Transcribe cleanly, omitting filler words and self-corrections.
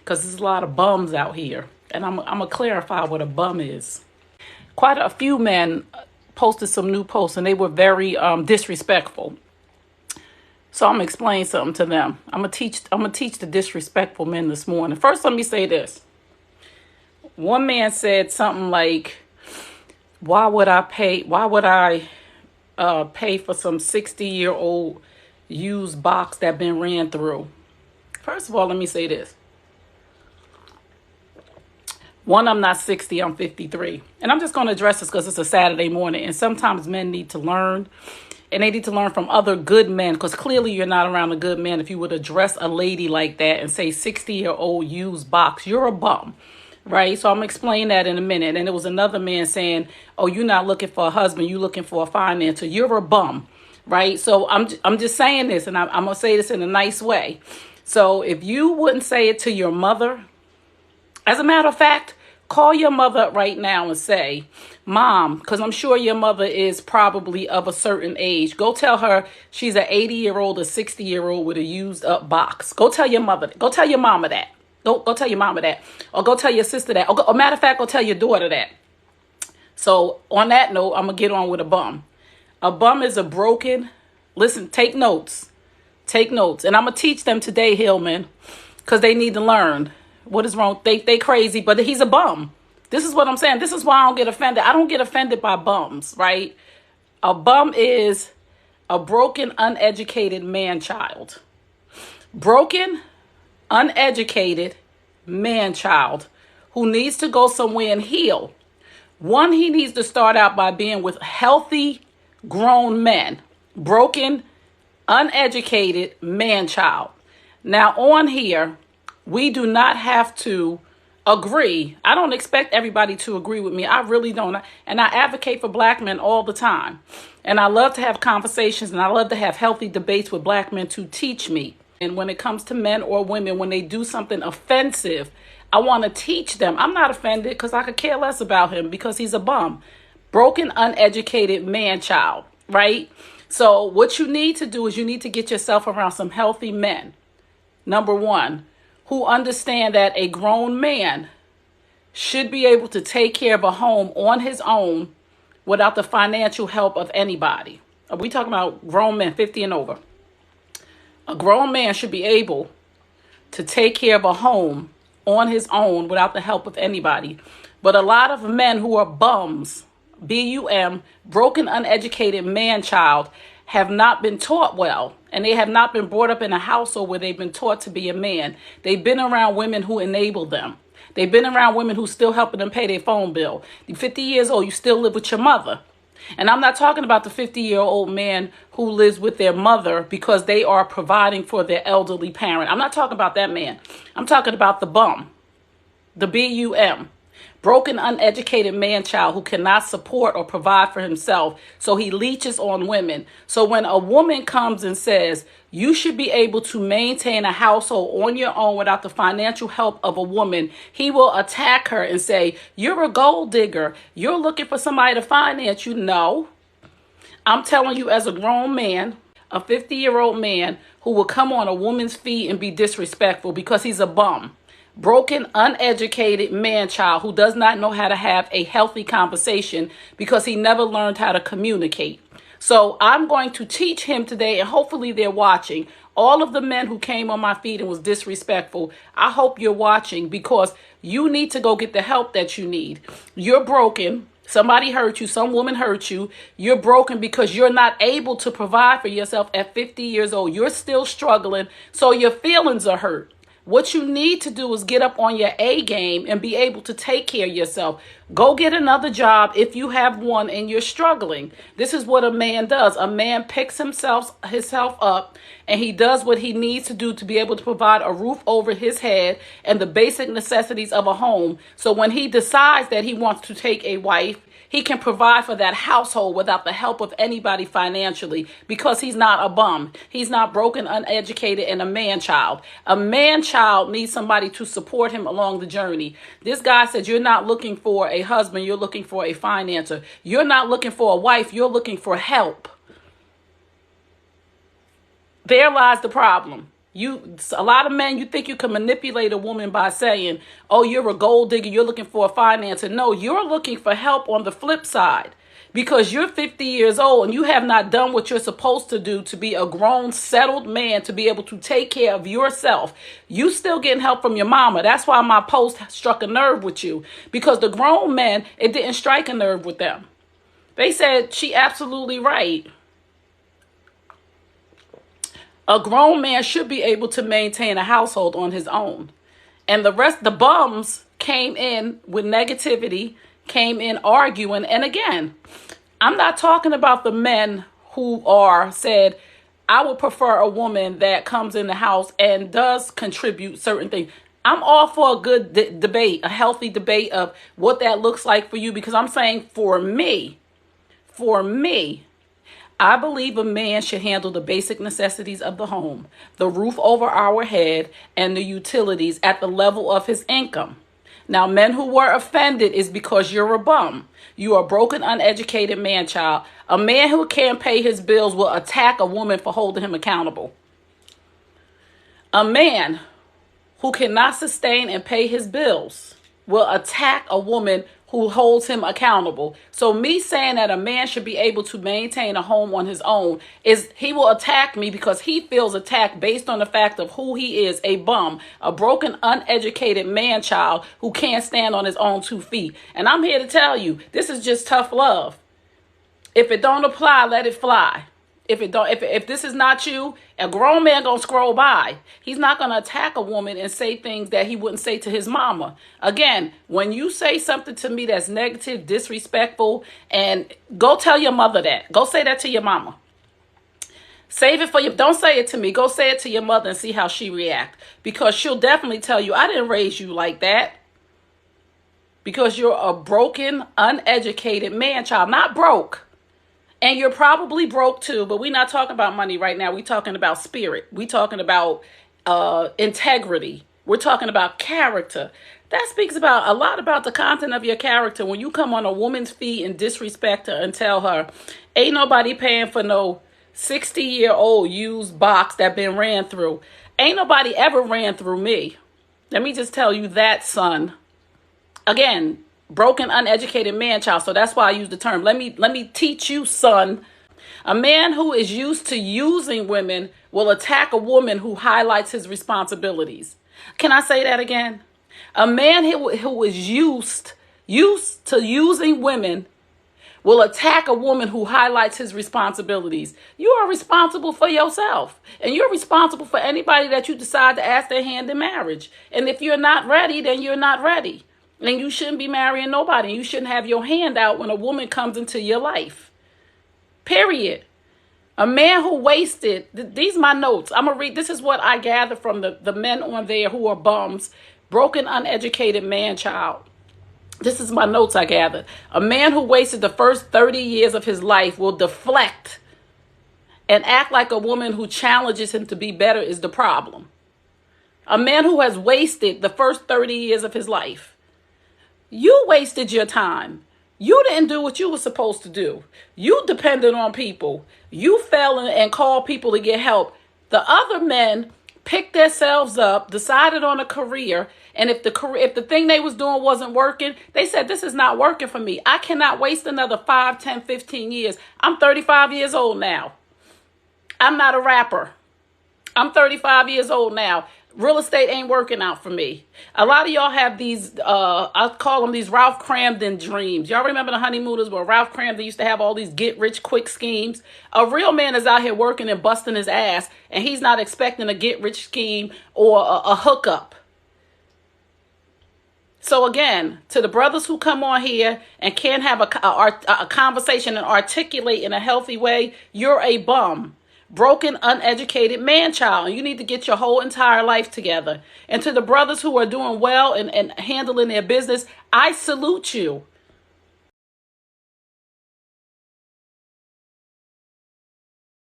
because there's a lot of bums out here. And I'm going to clarify what a bum is. Quite a few men posted some new posts, and they were very disrespectful. So I'm going to explain something to them. I'm going to teach the disrespectful men this morning. First, let me say this. One man said something like, why would I pay for some 60-year-old used box that been ran through? First of all, let me say this. One, I'm not 60, I'm 53. And I'm just going to address this because it's a Saturday morning. And sometimes men need to learn. And they need to learn from other good men, because clearly you're not around a good man if you would address a lady like that and say 60-year-old used box. You're a bum, right? So I'm going to explain that in a minute. And there was another man saying, oh, you're not looking for a husband, you're looking for a financer. You're a bum, right? So I'm just saying this, and I'm going to say this in a nice way. So if you wouldn't say it to your mother, as a matter of fact, call your mother up right now and say, Mom, because I'm sure your mother is probably of a certain age. Go tell her she's an 80-year-old or 60-year-old with a used up box. Go tell your mother. Go tell your mama that. Go tell your mama that. Or go tell your sister that. Or matter of fact, go tell your daughter that. So on that note, I'm going to get on with a bum. A bum is a broken, listen, take notes. Take notes. And I'm going to teach them today, Hillman, because they need to learn. What is wrong? They crazy, but he's a bum. This is what I'm saying. This is why I don't get offended. I don't get offended by bums, right? A bum is a broken, uneducated man-child. Broken, uneducated man-child who needs to go somewhere and heal. One, he needs to start out by being with healthy, grown men. Broken, uneducated man-child. Now, on here, we do not have to agree. I don't expect everybody to agree with me. I really don't. And I advocate for black men all the time. And I love to have conversations, and I love to have healthy debates with black men to teach me. And when it comes to men or women, when they do something offensive, I want to teach them. I'm not offended because I could care less about him because he's a bum. Broken, uneducated man-child, right? So what you need to do is you need to get yourself around some healthy men. Number one, who understand that a grown man should be able to take care of a home on his own without the financial help of anybody. Are we talking about grown men 50 and over? A grown man should be able to take care of a home on his own without the help of anybody. But a lot of men who are bums, B.U.M, broken, uneducated man-child, have not been taught well, and they have not been brought up in a household where they've been taught to be a man. They've been around women who enable them. They've been around women who still helping them pay their phone bill. You're 50 years old, you still live with your mother. And I'm not talking about the 50-year-old man who lives with their mother because they are providing for their elderly parent. I'm not talking about that man. I'm talking about the bum, the B.U.M, broken, uneducated man-child who cannot support or provide for himself, so he leeches on women. So when a woman comes and says, you should be able to maintain a household on your own without the financial help of a woman, he will attack her and say, you're a gold digger. You're looking for somebody to finance you. No, I'm telling you as a grown man, a 50-year-old man who will come on a woman's feet and be disrespectful because he's a bum. Broken, uneducated man-child who does not know how to have a healthy conversation because he never learned how to communicate. So I'm going to teach him today, and hopefully they're watching. All of the men who came on my feed and was disrespectful, I hope you're watching because you need to go get the help that you need. You're broken. Somebody hurt you. Some woman hurt you. You're broken because you're not able to provide for yourself at 50 years old. You're still struggling, so your feelings are hurt. What you need to do is get up on your A game and be able to take care of yourself. Go get another job if you have one and you're struggling. This is what a man does. A man picks himself up and he does what he needs to do to be able to provide a roof over his head and the basic necessities of a home. So when he decides that he wants to take a wife, he can provide for that household without the help of anybody financially because he's not a bum. He's not broken, uneducated, and a man-child. A man-child needs somebody to support him along the journey. This guy said you're not looking for a husband, you're looking for a financer. You're not looking for a wife, you're looking for help. There lies the problem. A lot of men, you think you can manipulate a woman by saying, oh, you're a gold digger, you're looking for a financer. No, you're looking for help on the flip side because you're 50 years old and you have not done what you're supposed to do to be a grown, settled man to be able to take care of yourself. You still getting help from your mama. That's why my post struck a nerve with you, because the grown men, it didn't strike a nerve with them. They said she absolutely right. A grown man should be able to maintain a household on his own. And the rest, the bums came in with negativity, came in arguing. And again, I'm not talking about the men who said, I would prefer a woman that comes in the house and does contribute certain things. I'm all for a good debate, a healthy debate of what that looks like for you, because I'm saying for me, I believe a man should handle the basic necessities of the home, the roof over our head, and the utilities at the level of his income. Now, men who were offended is because you're a bum. You are a broken, uneducated man child. A man who can't pay his bills will attack a woman for holding him accountable. A man who cannot sustain and pay his bills will attack a woman who holds him accountable. So me saying that a man should be able to maintain a home on his own is he will attack me because he feels attacked based on the fact of who he is, a bum, a broken, uneducated man child who can't stand on his own 2 feet. And I'm here to tell you, this is just tough love. If it don't apply, let it fly. If this is not you, a grown man gonna scroll by. He's not gonna attack a woman and say things that he wouldn't say to his mama. Again, when you say something to me that's negative, disrespectful, and go tell your mother that. Go say that to your mama. Save it for you. Don't say it to me. Go say it to your mother and see how she react. Because she'll definitely tell you, I didn't raise you like that. Because you're a broken, uneducated man child. Not broke. And you're probably broke too, but we're not talking about money right now. We're talking about spirit. We're talking about integrity. We're talking about character. That speaks about a lot about the content of your character. When you come on a woman's feet and disrespect her and tell her, ain't nobody paying for no 60-year-old used box that been ran through. Ain't nobody ever ran through me. Let me just tell you that, son. Again, broken, uneducated man child. So that's why I use the term. Let me teach you, son. A man who is used to using women will attack a woman who highlights his responsibilities. Can I say that again? A man who is used to using women will attack a woman who highlights his responsibilities. You are responsible for yourself. And you're responsible for anybody that you decide to ask their hand in marriage. And if you're not ready, then you're not ready. And you shouldn't be marrying nobody. You shouldn't have your hand out when a woman comes into your life. Period. A man who wasted, these are my notes. I'm going to read, this is what I gather from the men on there who are bums. Broken, uneducated man child. This is my notes I gathered. A man who wasted the first 30 years of his life will deflect and act like a woman who challenges him to be better is the problem. A man who has wasted the first 30 years of his life. You wasted your time. You didn't do what you were supposed to do. You depended on people. You fell and called people to get help. The other men picked themselves up, decided on a career, and if the thing they was doing wasn't working, they said, this is not working for me. I cannot waste another 5, 10, 15 years. I'm 35 years old now. I'm not a rapper. I'm 35 years old now. Real estate ain't working out for me. A lot of y'all have these, I call them these Ralph Cramden dreams. Y'all remember the honeymooners where Ralph Cramden used to have all these get-rich-quick schemes? A real man is out here working and busting his ass, and he's not expecting a get-rich scheme or a hookup. So again, to the brothers who come on here and can't have a conversation and articulate in a healthy way, you're a bum. Broken, uneducated man child. And you need to get your whole entire life together. And to the brothers who are doing well and handling their business, I salute you.